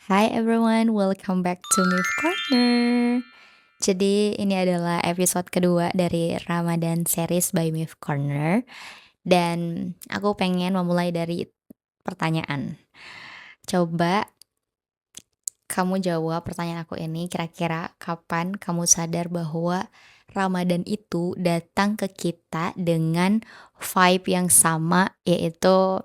Hi everyone, welcome back to Move Corner. Jadi ini adalah episode kedua dari Ramadan series by Move Corner. Dan aku pengen memulai dari pertanyaan. Coba kamu jawab pertanyaan aku ini, kira-kira kapan kamu sadar bahwa Ramadan itu datang ke kita dengan vibe yang sama, yaitu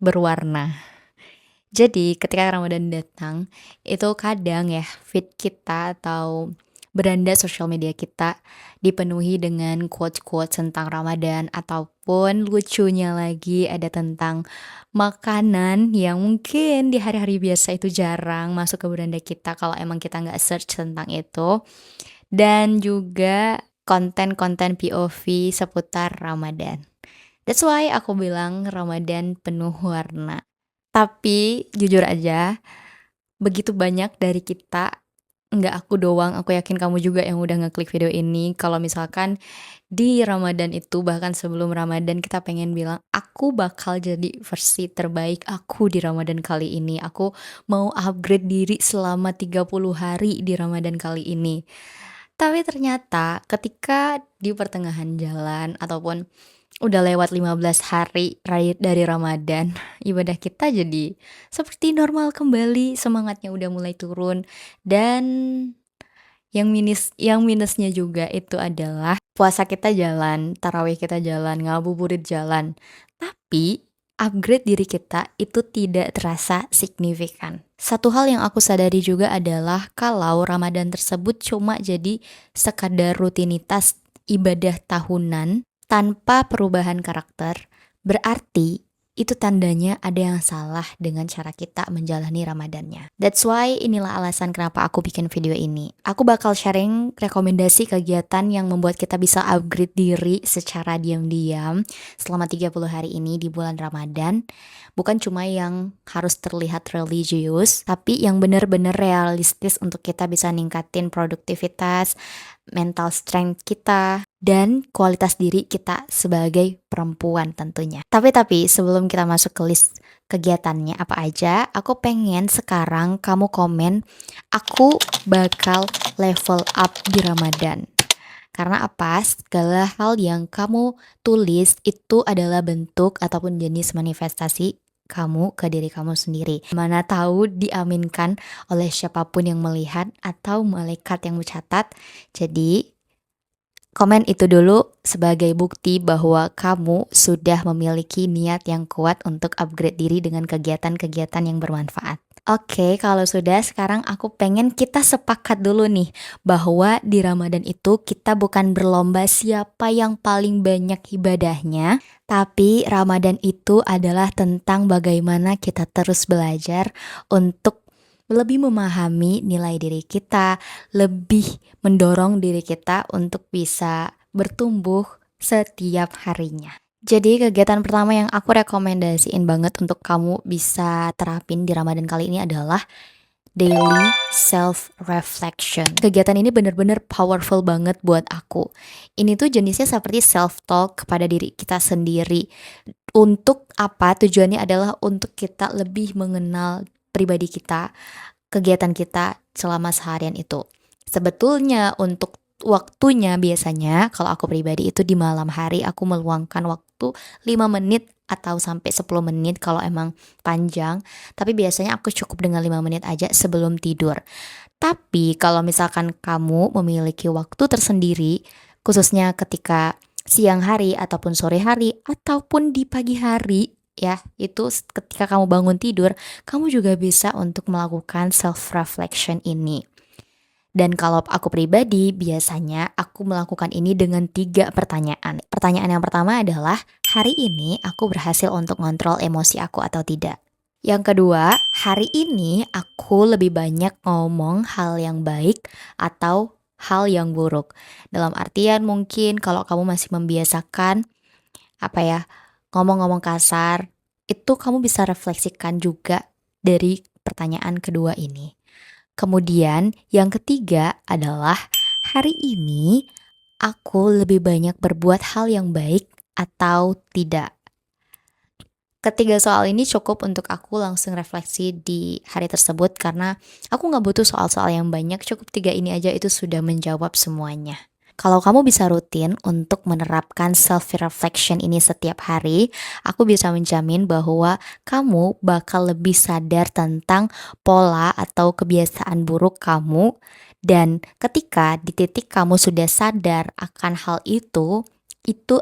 berwarna. Jadi ketika Ramadan datang, itu kadang ya feed kita atau beranda sosial media kita dipenuhi dengan quotes-quotes tentang Ramadan, ataupun lucunya lagi ada tentang makanan yang mungkin di hari-hari biasa itu jarang masuk ke beranda kita kalau emang kita nggak search tentang itu. Dan juga konten-konten POV seputar Ramadan. That's why aku bilang Ramadan penuh warna. Tapi jujur aja, begitu banyak dari kita, nggak aku doang, aku yakin kamu juga yang udah ngeklik video ini, kalau misalkan di Ramadan itu, bahkan sebelum Ramadan kita pengen bilang, "Aku bakal jadi versi terbaik aku di Ramadan kali ini. Aku mau upgrade diri selama 30 hari di Ramadan kali ini." Tapi ternyata ketika di pertengahan jalan ataupun udah lewat 15 hari dari Ramadan, ibadah kita jadi seperti normal kembali, semangatnya udah mulai turun. Dan yang minusnya juga itu adalah puasa kita jalan, tarawih kita jalan, ngabuburit jalan. Tapi upgrade diri kita itu tidak terasa signifikan. Satu hal yang aku sadari juga adalah kalau Ramadan tersebut cuma jadi sekadar rutinitas ibadah tahunan tanpa perubahan karakter, berarti itu tandanya ada yang salah dengan cara kita menjalani Ramadannya. That's why inilah alasan kenapa aku bikin video ini. Aku bakal sharing rekomendasi kegiatan yang membuat kita bisa upgrade diri secara diam-diam selama 30 hari ini di bulan Ramadan. Bukan cuma yang harus terlihat religius, tapi yang benar-benar realistis untuk kita bisa ningkatin produktivitas, mental strength kita, dan kualitas diri kita sebagai perempuan tentunya. Tapi sebelum kita masuk ke list kegiatannya apa aja, aku pengen sekarang kamu komen, aku bakal level up di Ramadan. Karena apa? Segala hal yang kamu tulis itu adalah bentuk ataupun jenis manifestasi kamu ke diri kamu sendiri. Mana tahu diaminkan oleh siapapun yang melihat atau malaikat yang mencatat. Jadi komen itu dulu sebagai bukti bahwa kamu sudah memiliki niat yang kuat untuk upgrade diri dengan kegiatan-kegiatan yang bermanfaat. Oke, kalau sudah, sekarang aku pengen kita sepakat dulu nih bahwa di Ramadan itu kita bukan berlomba siapa yang paling banyak ibadahnya, tapi Ramadan itu adalah tentang bagaimana kita terus belajar untuk lebih memahami nilai diri kita, lebih mendorong diri kita untuk bisa bertumbuh setiap harinya. Jadi kegiatan pertama yang aku rekomendasiin banget untuk kamu bisa terapin di Ramadan kali ini adalah daily self reflection. Kegiatan ini bener-bener powerful banget buat aku. Ini tuh jenisnya seperti self talk kepada diri kita sendiri. Untuk apa? Tujuannya adalah untuk kita lebih mengenal pribadi kita, kegiatan kita selama seharian itu. Sebetulnya untuk waktunya biasanya kalau aku pribadi itu di malam hari aku meluangkan waktu 5 menit atau sampai 10 menit kalau emang panjang. Tapi biasanya aku cukup dengan 5 menit aja sebelum tidur. Tapi kalau misalkan kamu memiliki waktu tersendiri, khususnya ketika siang hari ataupun sore hari ataupun di pagi hari, ya, itu ketika kamu bangun tidur, kamu juga bisa untuk melakukan self reflection ini. Dan kalau aku pribadi, biasanya aku melakukan ini dengan 3 pertanyaan. Pertanyaan yang pertama adalah, hari ini aku berhasil untuk ngontrol emosi aku atau tidak? Yang kedua, hari ini aku lebih banyak ngomong hal yang baik atau hal yang buruk. Dalam artian mungkin kalau kamu masih membiasakan ngomong-ngomong kasar, itu kamu bisa refleksikan juga dari pertanyaan kedua ini. Kemudian yang ketiga adalah, hari ini aku lebih banyak berbuat hal yang baik atau tidak. Ketiga soal ini cukup untuk aku langsung refleksi di hari tersebut karena aku nggak butuh soal-soal yang banyak, cukup 3 ini aja itu sudah menjawab semuanya. Kalau kamu bisa rutin untuk menerapkan self reflection ini setiap hari, aku bisa menjamin bahwa kamu bakal lebih sadar tentang pola atau kebiasaan buruk kamu, dan ketika di titik kamu sudah sadar akan hal itu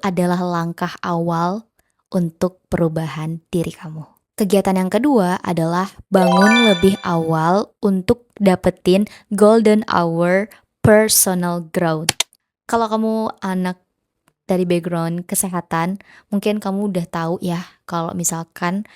adalah langkah awal untuk perubahan diri kamu. Kegiatan yang kedua adalah bangun lebih awal untuk dapetin golden hour personal growth. Kalau kamu anak dari background kesehatan, mungkin kamu udah tahu ya kalau misalkan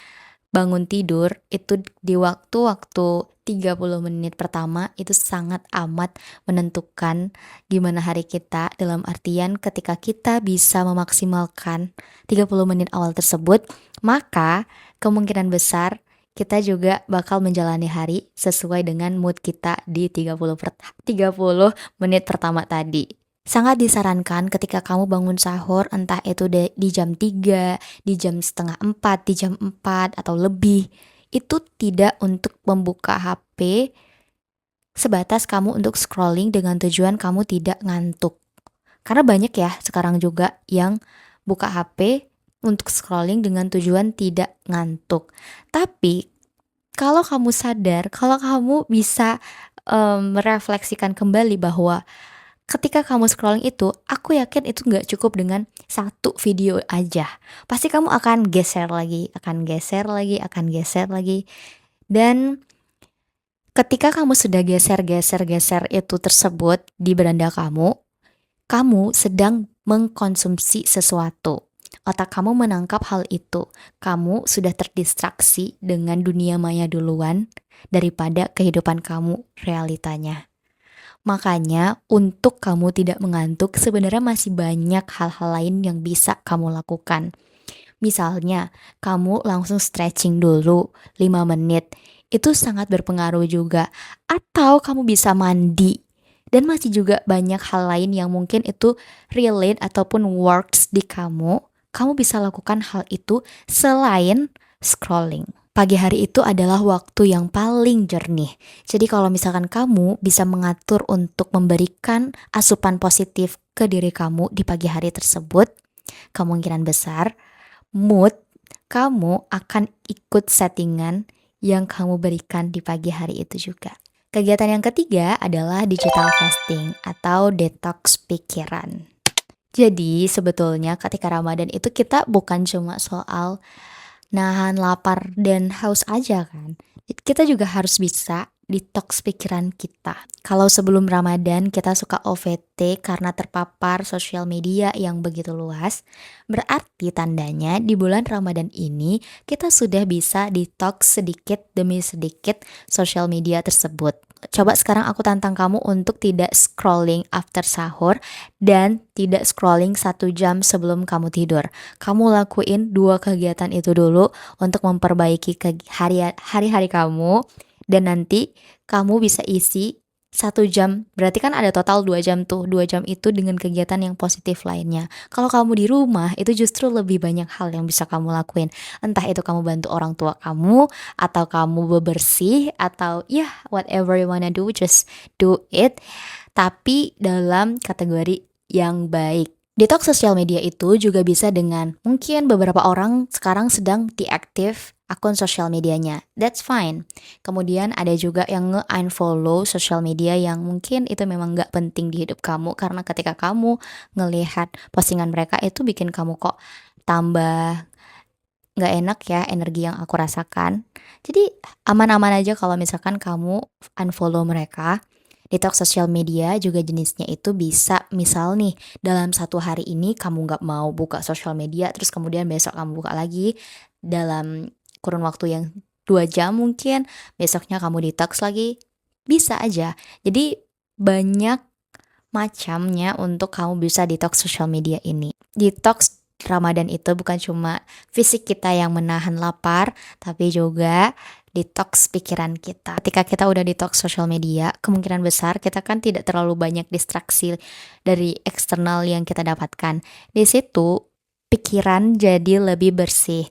bangun tidur itu di waktu-waktu 30 menit pertama itu sangat amat menentukan gimana hari kita, dalam artian ketika kita bisa memaksimalkan 30 menit awal tersebut, maka kemungkinan besar kita juga bakal menjalani hari sesuai dengan mood kita di 30 menit pertama tadi. Sangat disarankan ketika kamu bangun sahur, entah itu di jam 3, di jam setengah 4, di jam 4 atau lebih, itu tidak untuk membuka HP sebatas kamu untuk scrolling dengan tujuan kamu tidak ngantuk. Karena banyak ya sekarang juga yang buka HP untuk scrolling dengan tujuan tidak ngantuk. Tapi kalau kamu sadar, kalau kamu bisa merefleksikan kembali bahwa ketika kamu scrolling itu, aku yakin itu nggak cukup dengan satu video aja. Pasti kamu akan geser lagi, akan geser lagi, akan geser lagi. Dan ketika kamu sudah geser itu tersebut di beranda kamu sedang mengkonsumsi sesuatu. Otak kamu menangkap hal itu. Kamu sudah terdistraksi dengan dunia maya duluan daripada kehidupan kamu realitanya. Makanya untuk kamu tidak mengantuk sebenarnya masih banyak hal-hal lain yang bisa kamu lakukan. Misalnya, kamu langsung stretching dulu 5 menit. Itu sangat berpengaruh juga. Atau kamu bisa mandi. Dan masih juga banyak hal lain yang mungkin itu relate ataupun works di kamu. Kamu bisa lakukan hal itu selain scrolling. Pagi hari itu adalah waktu yang paling jernih. Jadi kalau misalkan kamu bisa mengatur untuk memberikan asupan positif ke diri kamu di pagi hari tersebut, kemungkinan besar mood kamu akan ikut settingan yang kamu berikan di pagi hari itu juga. Kegiatan yang ketiga adalah digital fasting atau detox pikiran. Jadi sebetulnya ketika Ramadan itu kita bukan cuma soal nahan lapar dan haus aja kan. Kita juga harus bisa detox pikiran kita. Kalau sebelum Ramadan kita suka OVT karena terpapar sosial media yang begitu luas, berarti tandanya di bulan Ramadan ini kita sudah bisa detox sedikit demi sedikit sosial media tersebut. Coba sekarang aku tantang kamu untuk tidak scrolling after sahur dan tidak scrolling 1 jam sebelum kamu tidur. Kamu lakuin 2 kegiatan itu dulu untuk memperbaiki hari-hari kamu, dan nanti kamu bisa isi 1 jam, berarti kan ada total 2 jam tuh, 2 jam itu dengan kegiatan yang positif lainnya. Kalau kamu di rumah, itu justru lebih banyak hal yang bisa kamu lakuin. Entah itu kamu bantu orang tua kamu, atau kamu bebersih, atau whatever you wanna do, just do it. Tapi dalam kategori yang baik. Detox sosial media itu juga bisa dengan mungkin beberapa orang sekarang sedang deactive akun sosial medianya. That's fine. Kemudian ada juga yang nge-unfollow sosial media yang mungkin itu memang gak penting di hidup kamu, karena ketika kamu ngelihat postingan mereka itu bikin kamu kok tambah gak enak ya energi yang aku rasakan. Jadi aman-aman aja kalau misalkan kamu unfollow mereka. Detox sosial media juga jenisnya itu bisa, misal nih dalam 1 hari ini kamu gak mau buka sosial media, terus kemudian besok kamu buka lagi dalam kurun waktu yang 2 jam mungkin, besoknya kamu detox lagi, bisa aja. Jadi banyak macamnya untuk kamu bisa detox sosial media ini. Detox Ramadan itu bukan cuma fisik kita yang menahan lapar, tapi juga detox pikiran kita. Ketika kita udah detox sosial media, kemungkinan besar kita kan tidak terlalu banyak distraksi dari eksternal yang kita dapatkan. Di situ pikiran jadi lebih bersih.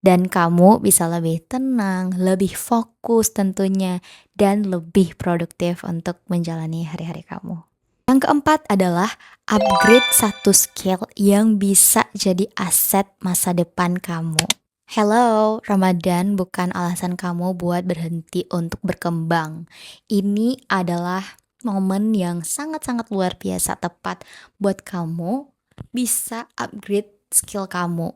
Dan kamu bisa lebih tenang, lebih fokus tentunya, dan lebih produktif untuk menjalani hari-hari kamu. Yang keempat adalah upgrade satu skill yang bisa jadi aset masa depan kamu. Hello, Ramadan bukan alasan kamu buat berhenti untuk berkembang. Ini adalah momen yang sangat-sangat luar biasa tepat buat kamu bisa upgrade skill kamu.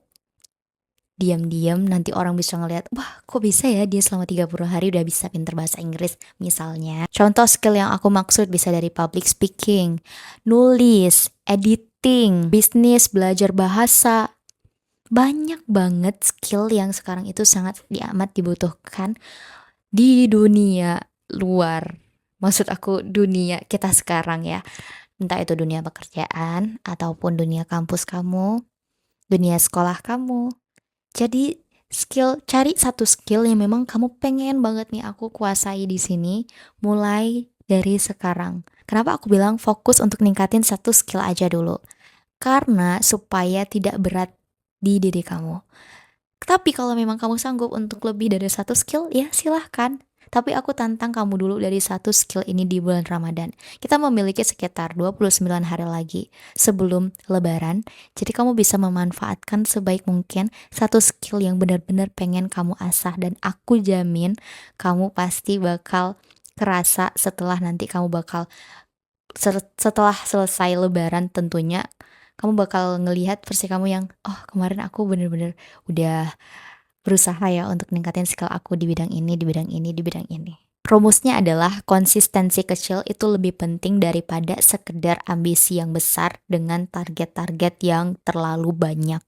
Diam-diam nanti orang bisa ngeliat, wah kok bisa ya dia selama 30 hari udah bisa pinter bahasa Inggris misalnya. Contoh skill yang aku maksud bisa dari public speaking, nulis, editing, bisnis, belajar bahasa. Banyak banget skill yang sekarang itu sangat amat dibutuhkan di dunia luar. Maksud aku dunia kita sekarang ya. Entah itu dunia pekerjaan ataupun dunia kampus kamu, dunia sekolah kamu. Jadi cari satu skill yang memang kamu pengen banget nih aku kuasai di sini mulai dari sekarang. Kenapa aku bilang fokus untuk ningkatin satu skill aja dulu? Karena supaya tidak berat di diri kamu. Tapi kalau memang kamu sanggup untuk lebih dari satu skill, ya silahkan. Tapi aku tantang kamu dulu dari satu skill ini di bulan Ramadan. Kita memiliki sekitar 29 hari lagi sebelum Lebaran. Jadi kamu bisa memanfaatkan sebaik mungkin satu skill yang benar-benar pengen kamu asah. Dan aku jamin kamu pasti bakal kerasa setelah nanti kamu bakal setelah selesai Lebaran tentunya kamu bakal ngelihat versi kamu yang oh kemarin aku bener-bener udah berusaha ya untuk ningkatin skill aku di bidang ini, di bidang ini, di bidang ini. Rumusnya adalah konsistensi kecil itu lebih penting daripada sekedar ambisi yang besar dengan target-target yang terlalu banyak.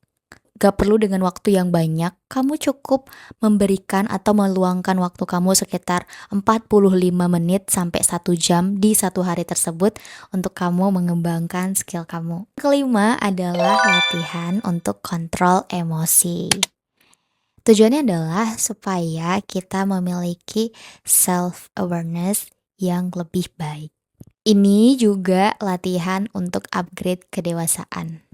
Gak perlu dengan waktu yang banyak, kamu cukup memberikan atau meluangkan waktu kamu sekitar 45 menit sampai 1 jam di satu hari tersebut untuk kamu mengembangkan skill kamu. Kelima adalah latihan untuk kontrol emosi. Tujuannya adalah supaya kita memiliki self-awareness yang lebih baik. Ini juga latihan untuk upgrade kedewasaan.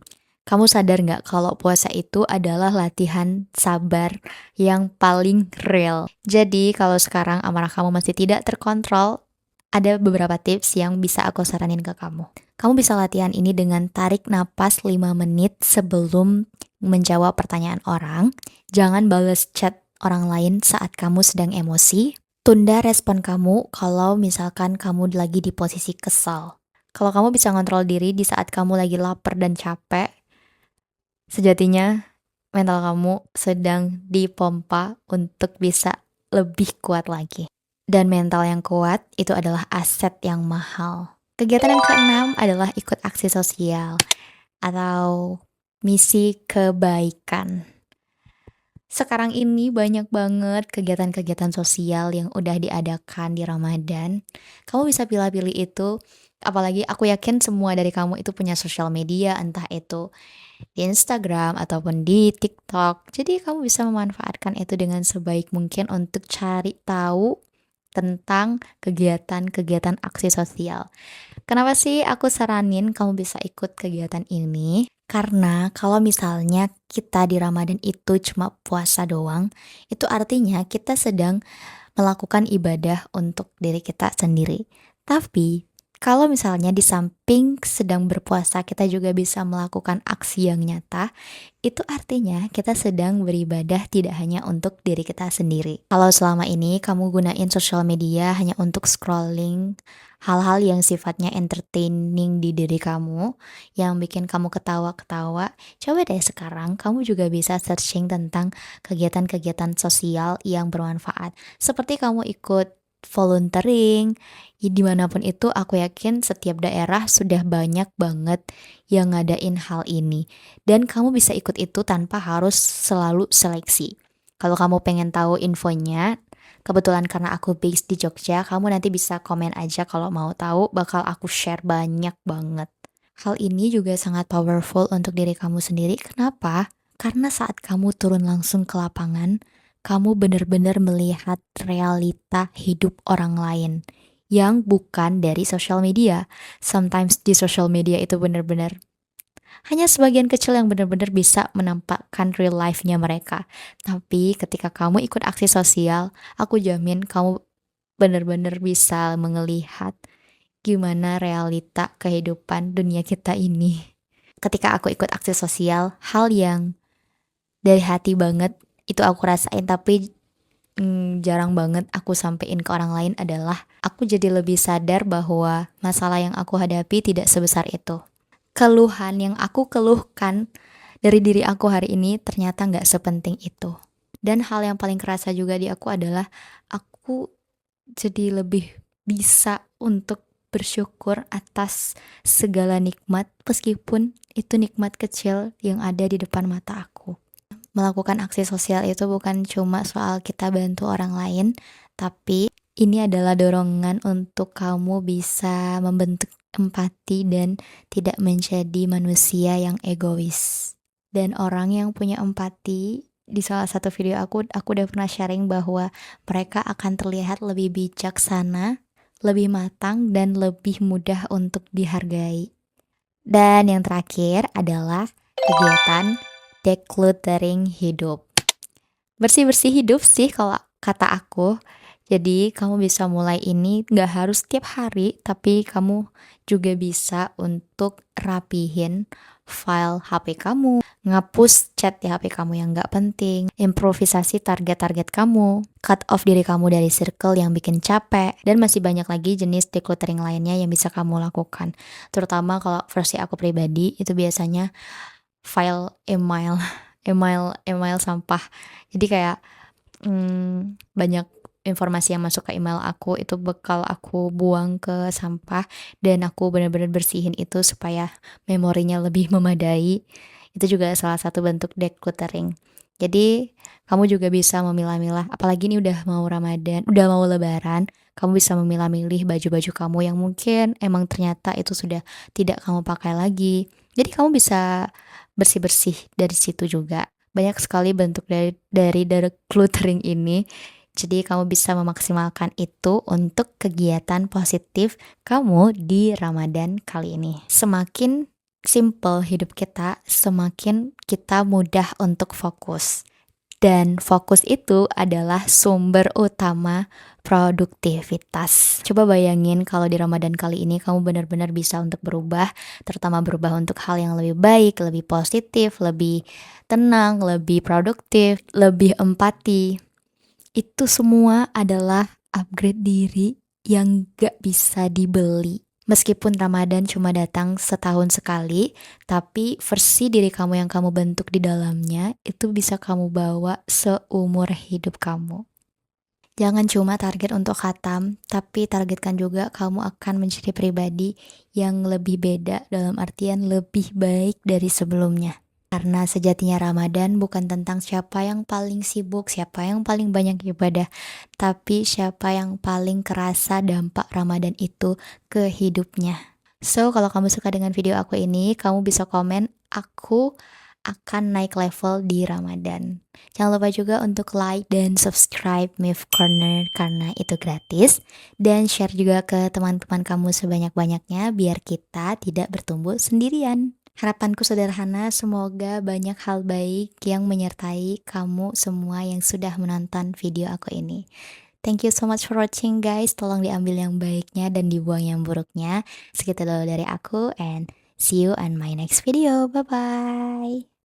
Kamu sadar nggak kalau puasa itu adalah latihan sabar yang paling real. Jadi kalau sekarang amarah kamu masih tidak terkontrol, ada beberapa tips yang bisa aku saranin ke kamu. Kamu bisa latihan ini dengan tarik napas 5 menit sebelum menjawab pertanyaan orang. Jangan bales chat orang lain saat kamu sedang emosi. Tunda respon kamu kalau misalkan kamu lagi di posisi kesal. Kalau kamu bisa ngontrol diri di saat kamu lagi lapar dan capek, sejatinya mental kamu sedang dipompa untuk bisa lebih kuat lagi. Dan mental yang kuat itu adalah aset yang mahal. Kegiatan yang keenam adalah ikut aksi sosial atau misi kebaikan. Sekarang ini banyak banget kegiatan-kegiatan sosial yang udah diadakan di Ramadan. Kamu bisa pilih-pilih itu, apalagi aku yakin semua dari kamu itu punya sosial media, entah itu di Instagram ataupun di TikTok. Jadi kamu bisa memanfaatkan itu dengan sebaik mungkin untuk cari tahu tentang kegiatan-kegiatan aksi sosial. Kenapa sih aku saranin kamu bisa ikut kegiatan ini? Karena kalau misalnya kita di Ramadan itu cuma puasa doang, itu artinya kita sedang melakukan ibadah untuk diri kita sendiri. Tapi kalau misalnya di samping sedang berpuasa kita juga bisa melakukan aksi yang nyata, itu artinya kita sedang beribadah tidak hanya untuk diri kita sendiri. Kalau selama ini kamu gunain sosial media hanya untuk scrolling hal-hal yang sifatnya entertaining di diri kamu, yang bikin kamu ketawa-ketawa, coba deh sekarang kamu juga bisa searching tentang kegiatan-kegiatan sosial yang bermanfaat. Seperti kamu ikut volunteering, ya dimanapun itu aku yakin setiap daerah sudah banyak banget yang ngadain hal ini. Dan kamu bisa ikut itu tanpa harus selalu seleksi. Kalau kamu pengen tahu infonya, kebetulan karena aku based di Jogja, kamu nanti bisa komen aja kalau mau tahu, bakal aku share banyak banget. Hal ini juga sangat powerful untuk diri kamu sendiri. Kenapa? Karena saat kamu turun langsung ke lapangan, kamu benar-benar melihat realita hidup orang lain yang bukan dari sosial media. Sometimes di sosial media itu benar-benar Hanya sebagian kecil yang benar-benar bisa menampakkan real life-nya mereka. Tapi ketika kamu ikut aksi sosial, aku jamin kamu benar-benar bisa melihat gimana realita kehidupan dunia kita ini. Ketika aku ikut aksi sosial, hal yang dari hati banget itu aku rasain, tapi jarang banget aku sampein ke orang lain adalah aku jadi lebih sadar bahwa masalah yang aku hadapi tidak sebesar itu. Keluhan yang aku keluhkan dari diri aku hari ini ternyata nggak sepenting itu. Dan hal yang paling kerasa juga di aku adalah aku jadi lebih bisa untuk bersyukur atas segala nikmat meskipun itu nikmat kecil yang ada di depan mata aku. Melakukan aksi sosial itu bukan cuma soal kita bantu orang lain, tapi ini adalah dorongan untuk kamu bisa membentuk empati dan tidak menjadi manusia yang egois. Dan orang yang punya empati, di salah satu video aku udah pernah sharing bahwa mereka akan terlihat lebih bijaksana, lebih matang, dan lebih mudah untuk dihargai. Dan yang terakhir adalah kegiatan decluttering hidup. Bersih-bersih hidup sih kalau kata aku. Jadi kamu bisa mulai ini gak harus tiap hari, tapi kamu juga bisa untuk rapihin file HP kamu, ngapus chat di HP kamu yang gak penting, improvisasi target-target kamu, cut off diri kamu dari circle yang bikin capek, dan masih banyak lagi jenis decluttering lainnya yang bisa kamu lakukan. Terutama kalau versi aku pribadi itu biasanya file email, email sampah. Jadi kayak banyak informasi yang masuk ke email aku itu bakal aku buang ke sampah, dan aku benar-benar bersihin itu supaya memorinya lebih memadai. Itu juga salah satu bentuk decluttering. Jadi kamu juga bisa memilah-milah, apalagi ini udah mau Ramadan, udah mau Lebaran, kamu bisa memilah-milih baju-baju kamu yang mungkin emang ternyata itu sudah tidak kamu pakai lagi. Jadi kamu bisa bersih-bersih dari situ juga. Banyak sekali bentuk dari decluttering ini. Jadi kamu bisa memaksimalkan itu untuk kegiatan positif kamu di Ramadan kali ini. Semakin simple hidup kita, semakin kita mudah untuk fokus. Dan fokus itu adalah sumber utama produktivitas. Coba bayangin kalau di Ramadan kali ini kamu benar-benar bisa untuk berubah, terutama berubah untuk hal yang lebih baik, lebih positif, lebih tenang, lebih produktif, lebih empati. Itu semua adalah upgrade diri yang gak bisa dibeli. Meskipun Ramadan cuma datang setahun sekali, tapi versi diri kamu yang kamu bentuk di dalamnya itu bisa kamu bawa seumur hidup kamu. Jangan cuma target untuk khatam, tapi targetkan juga kamu akan menjadi pribadi yang lebih beda, dalam artian lebih baik dari sebelumnya. Karena sejatinya Ramadan bukan tentang siapa yang paling sibuk, siapa yang paling banyak ibadah, tapi siapa yang paling kerasa dampak Ramadan itu ke hidupnya. So, kalau kamu suka dengan video aku ini, kamu bisa komen, aku akan naik level di Ramadan. Jangan lupa juga untuk like dan subscribe Mif Corner karena itu gratis. Dan share juga ke teman-teman kamu sebanyak-banyaknya biar kita tidak bertumbuh sendirian. Harapanku sederhana, semoga banyak hal baik yang menyertai kamu semua yang sudah menonton video aku ini. Thank you so much for watching guys. Tolong diambil yang baiknya dan dibuang yang buruknya. Segitu dulu dari aku, and see you on my next video. Bye-bye.